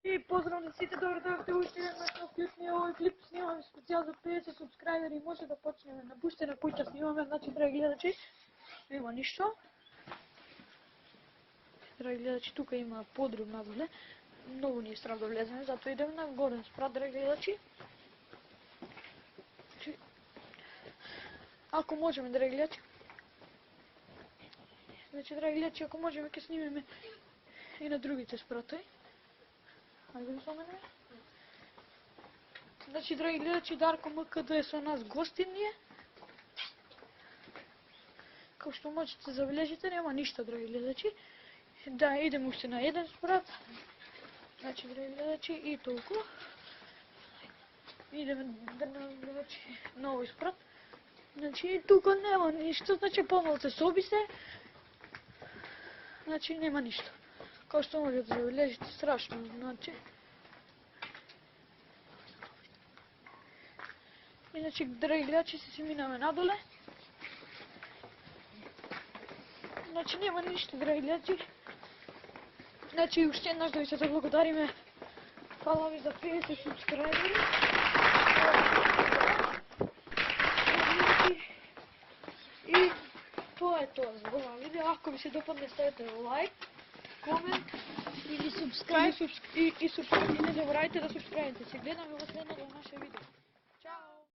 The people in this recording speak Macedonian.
И поздрав на сите, добро дојдовте уште еднаш на клипни. Овој клип снимаме специјал за 50 субскрајбери и може да почнеме на пуштена куќа снимаме, значи драги гледачи, нема ништо. Драги гледачи, тука има подрум надоле. Многу ни е страх да влеземе, затоа идеме на горен спрат, драги гледачи. Ако можеме, драги гледачи. Значи, драги гледачи, ако можеме, ќе снимеме и на другите спратои. Ајде да споменеме. Значи, драги гледачи, Дарко МКД е со нас гостин ние. Како што можете да забележите, нема ништо, драги гледачи. Да, идем уште на еден спрат. Значи, драги гледачи, и толку. Идеме, драги гледачи, на овој спрат. Значи, тука нема ништо, значи, помалце соби се. Значи, нема ништо. Како што можете да забележите, страшно, значи. Иначе, драги гледачи, се минаме надоле. Значи, нема ништо, драги гледачи. Значи, уште еднаш да ви се благодариме. Фала ви за 50 субскрайбери. И тоа е тоа за ова видео. Ако ви се допадне, ставете лайк, комент или субскрайб и не заборавајте да субскрайбите. Се гледаме во следното наше видео.